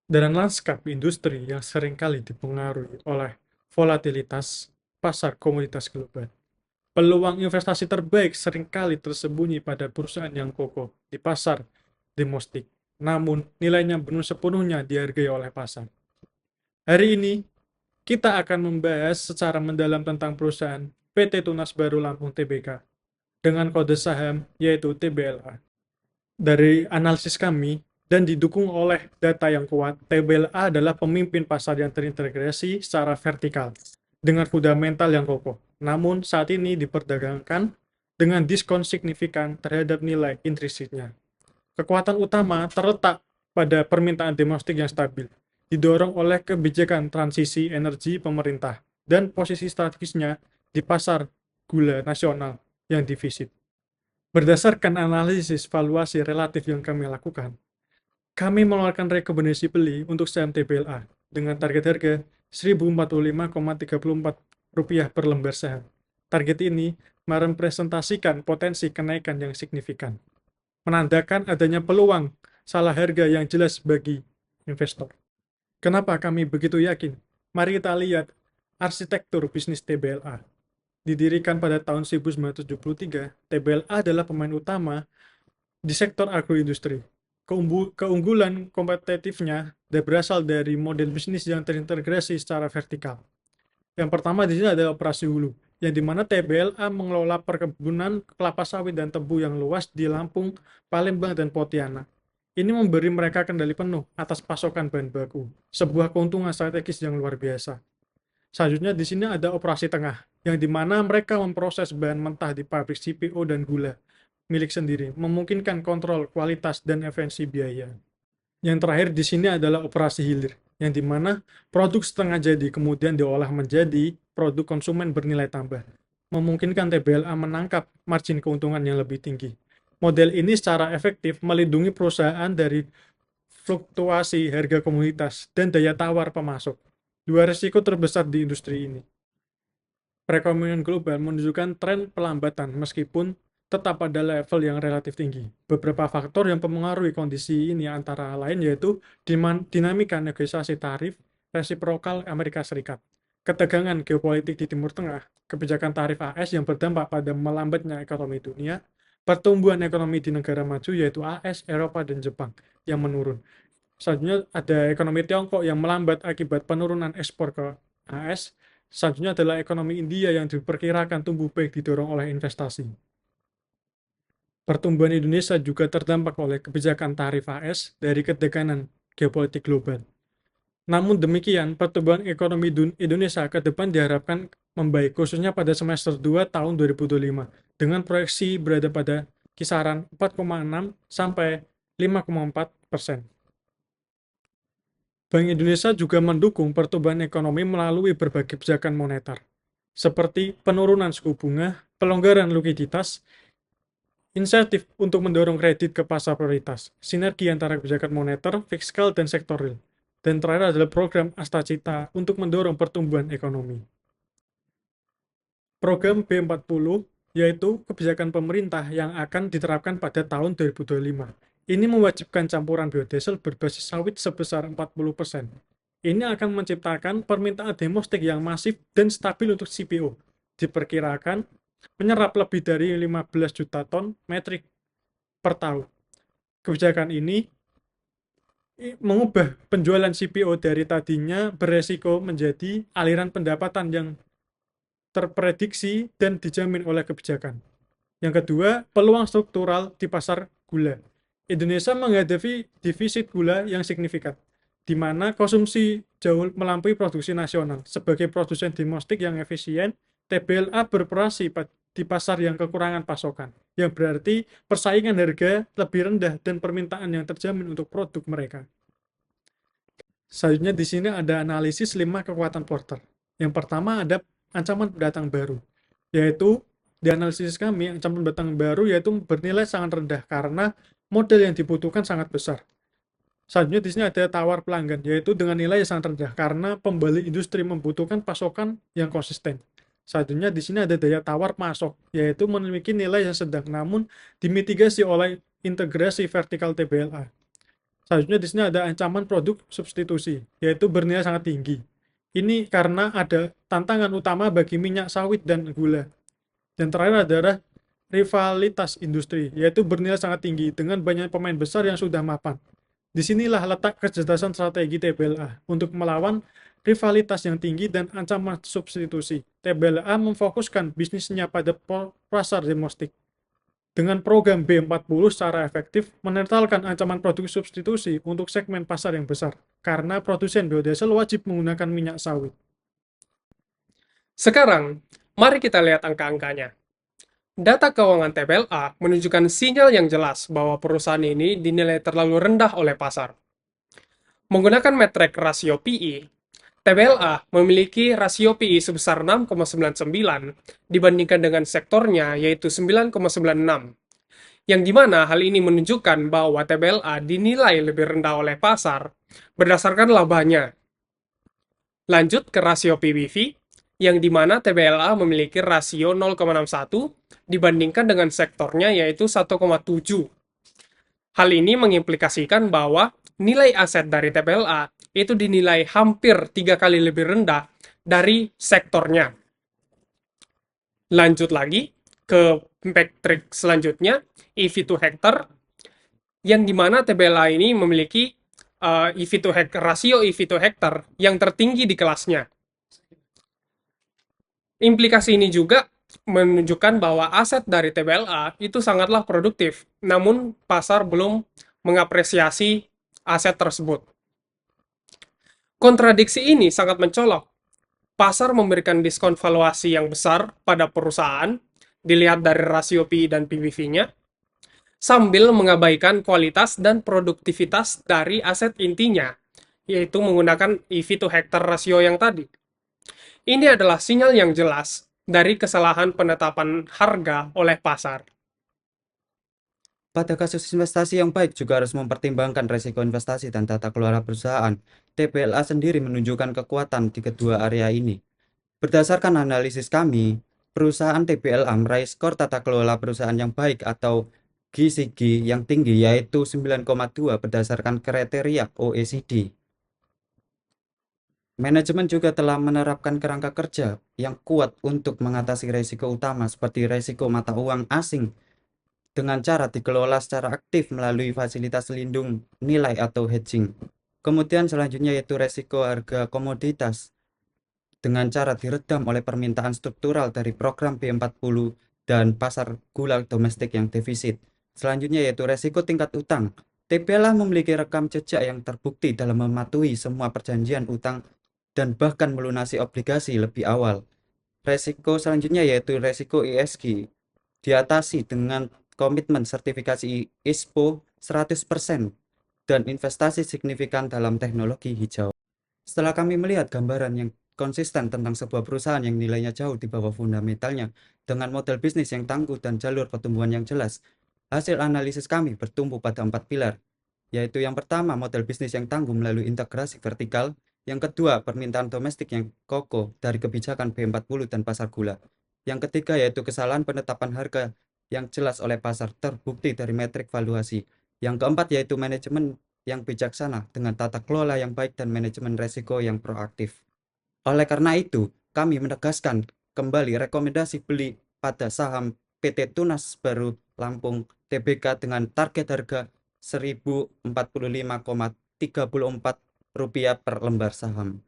Dan lanskap industri yang seringkali dipengaruhi oleh volatilitas pasar komoditas global. Peluang investasi terbaik seringkali tersembunyi pada perusahaan yang kokoh di pasar domestik, namun nilainya belum sepenuhnya dihargai oleh pasar. Hari ini, kita akan membahas secara mendalam tentang perusahaan PT Tunas Baru Lampung Tbk dengan kode saham yaitu TBLA. Dari analisis kami dan didukung oleh data yang kuat, TBLA adalah pemimpin pasar yang terintegrasi secara vertikal dengan fundamental yang kokoh. Namun saat ini diperdagangkan dengan diskon signifikan terhadap nilai intrinsiknya. Kekuatan utama terletak pada permintaan domestik yang stabil, didorong oleh kebijakan transisi energi pemerintah dan posisi strategisnya di pasar gula nasional yang defisit. Berdasarkan analisis valuasi relatif yang kami lakukan, kami mengeluarkan rekomendasi beli untuk saham TBLA dengan target harga Rp1.045,34 per lembar saham. Target ini merepresentasikan potensi kenaikan yang signifikan, menandakan adanya peluang salah harga yang jelas bagi investor. Kenapa kami begitu yakin? Mari kita lihat arsitektur bisnis TBLA. Didirikan pada tahun 1973, TBLA adalah pemain utama di sektor agroindustri. Keunggulan kompetitifnya berasal dari model bisnis yang terintegrasi secara vertikal. Yang pertama di sini adalah operasi hulu, yang dimana TBLA mengelola perkebunan kelapa sawit dan tebu yang luas di Lampung, Palembang, dan Pontianak. Ini memberi mereka kendali penuh atas pasokan bahan baku, sebuah keuntungan strategis yang luar biasa. Selanjutnya di sini ada operasi tengah, yang dimana mereka memproses bahan mentah di pabrik CPO dan gula milik sendiri, memungkinkan kontrol kualitas dan efisiensi biaya. Yang terakhir di sini adalah operasi hilir, yang dimana produk setengah jadi kemudian diolah menjadi produk konsumen bernilai tambah, memungkinkan TBLA menangkap margin keuntungan yang lebih tinggi. Model ini secara efektif melindungi perusahaan dari fluktuasi harga komoditas dan daya tawar pemasok, dua risiko terbesar di industri ini. Perekonomian global menunjukkan tren pelambatan meskipun tetap pada level yang relatif tinggi. Beberapa faktor yang mempengaruhi kondisi ini antara lain yaitu dinamika negosiasi tarif resiprokal Amerika Serikat, ketegangan geopolitik di Timur Tengah, kebijakan tarif AS yang berdampak pada melambatnya ekonomi dunia, pertumbuhan ekonomi di negara maju yaitu AS, Eropa, dan Jepang yang menurun. Selanjutnya ada ekonomi Tiongkok yang melambat akibat penurunan ekspor ke AS. Selanjutnya adalah ekonomi India yang diperkirakan tumbuh baik didorong oleh investasi. Pertumbuhan Indonesia juga terdampak oleh kebijakan tarif AS dari ketegangan geopolitik global. Namun demikian, pertumbuhan ekonomi Indonesia ke depan diharapkan membaik, khususnya pada semester 2 tahun 2025, dengan proyeksi berada pada kisaran 4,6 sampai 5,4%. Bank Indonesia juga mendukung pertumbuhan ekonomi melalui berbagai kebijakan moneter, seperti penurunan suku bunga, pelonggaran likuiditas, insentif untuk mendorong kredit ke pasar prioritas, sinergi antara kebijakan moneter, fiskal, dan sektor real. Dan terakhir adalah program Astacita untuk mendorong pertumbuhan ekonomi. Program B40 yaitu kebijakan pemerintah yang akan diterapkan pada tahun 2025. Ini mewajibkan campuran biodiesel berbasis sawit sebesar 40%. Ini akan menciptakan permintaan domestik yang masif dan stabil untuk CPO. Diperkirakan menyerap lebih dari 15 juta ton metrik per tahun. Kebijakan ini mengubah penjualan CPO dari tadinya beresiko menjadi aliran pendapatan yang terprediksi dan dijamin oleh kebijakan. Yang kedua, peluang struktural di pasar gula. Indonesia menghadapi defisit gula yang signifikan, di mana konsumsi jauh melampaui produksi nasional. Sebagai produsen domestik yang efisien, TBLA beroperasi di pasar yang kekurangan pasokan, yang berarti persaingan harga lebih rendah dan permintaan yang terjamin untuk produk mereka. Selanjutnya di sini ada analisis 5 kekuatan Porter. Yang pertama ada ancaman pendatang baru, yaitu di analisis kami ancaman pendatang baru yaitu bernilai sangat rendah karena model yang dibutuhkan sangat besar. Selanjutnya di sini ada tawar pelanggan, yaitu dengan nilai yang sangat rendah karena pembeli industri membutuhkan pasokan yang konsisten. Selanjutnya di sini ada daya tawar masuk, yaitu memiliki nilai yang sedang namun dimitigasi oleh integrasi vertikal TBLA. Selanjutnya di sini ada ancaman produk substitusi, yaitu bernilai sangat tinggi. Ini karena ada tantangan utama bagi minyak sawit dan gula. Dan terakhir adalah rivalitas industri, yaitu bernilai sangat tinggi dengan banyak pemain besar yang sudah mapan. Disinilah letak kecerdasan strategi TBLA untuk melawan rivalitas yang tinggi dan ancaman substitusi. TBLA memfokuskan bisnisnya pada pasar domestik. Dengan program B40 secara efektif menetralkan ancaman produk substitusi untuk segmen pasar yang besar, karena produsen biodiesel wajib menggunakan minyak sawit. Sekarang, mari kita lihat angka-angkanya. Data keuangan TBLA menunjukkan sinyal yang jelas bahwa perusahaan ini dinilai terlalu rendah oleh pasar. Menggunakan metrik rasio PE, TBLA memiliki rasio PE sebesar 6,99 dibandingkan dengan sektornya yaitu 9,96, yang dimana hal ini menunjukkan bahwa TBLA dinilai lebih rendah oleh pasar berdasarkan labanya. Lanjut ke rasio PBV, yang dimana TBLA memiliki rasio 0,61 dibandingkan dengan sektornya yaitu 1,7. Hal ini mengimplikasikan bahwa nilai aset dari TBLA itu dinilai hampir 3 kali lebih rendah dari sektornya. Lanjut lagi ke metrik selanjutnya, EV to hektar, yang dimana TBLA ini memiliki EV to hektar, rasio EV to hektar yang tertinggi di kelasnya. Implikasi ini juga menunjukkan bahwa aset dari TBLA itu sangatlah produktif, namun pasar belum mengapresiasi aset tersebut. Kontradiksi ini sangat mencolok. Pasar memberikan diskon valuasi yang besar pada perusahaan, dilihat dari rasio PI dan PBV-nya, sambil mengabaikan kualitas dan produktivitas dari aset intinya, yaitu menggunakan EV to hektar rasio yang tadi. Ini adalah sinyal yang jelas dari kesalahan penetapan harga oleh pasar. Pada kasus investasi yang baik juga harus mempertimbangkan resiko investasi dan tata kelola perusahaan. TBLA sendiri menunjukkan kekuatan di kedua area ini. Berdasarkan analisis kami, perusahaan TBLA meraih skor tata kelola perusahaan yang baik atau GCG yang tinggi yaitu 9,2 berdasarkan kriteria OECD. Manajemen juga telah menerapkan kerangka kerja yang kuat untuk mengatasi risiko utama seperti risiko mata uang asing dengan cara dikelola secara aktif melalui fasilitas lindung nilai atau hedging. Kemudian selanjutnya yaitu risiko harga komoditas dengan cara diredam oleh permintaan struktural dari program B40 dan pasar gula domestik yang defisit. Selanjutnya yaitu risiko tingkat utang. TBLA memiliki rekam jejak yang terbukti dalam mematuhi semua perjanjian utang dan bahkan melunasi obligasi lebih awal. Resiko selanjutnya yaitu resiko ESG, diatasi dengan komitmen sertifikasi ISPO 100% dan investasi signifikan dalam teknologi hijau. Setelah kami melihat gambaran yang konsisten tentang sebuah perusahaan yang nilainya jauh di bawah fundamentalnya dengan model bisnis yang tangguh dan jalur pertumbuhan yang jelas, hasil analisis kami bertumbuh pada 4 pilar, yaitu yang pertama model bisnis yang tangguh melalui integrasi vertikal, yang kedua permintaan domestik yang kokoh dari kebijakan B40 dan pasar gula, yang ketiga yaitu kesalahan penetapan harga yang jelas oleh pasar terbukti dari metrik valuasi, yang keempat yaitu manajemen yang bijaksana dengan tata kelola yang baik dan manajemen resiko yang proaktif. Oleh karena itu, kami menegaskan kembali rekomendasi beli pada saham PT Tunas Baru Lampung Tbk dengan target harga Rp1.045,34 per lembar saham.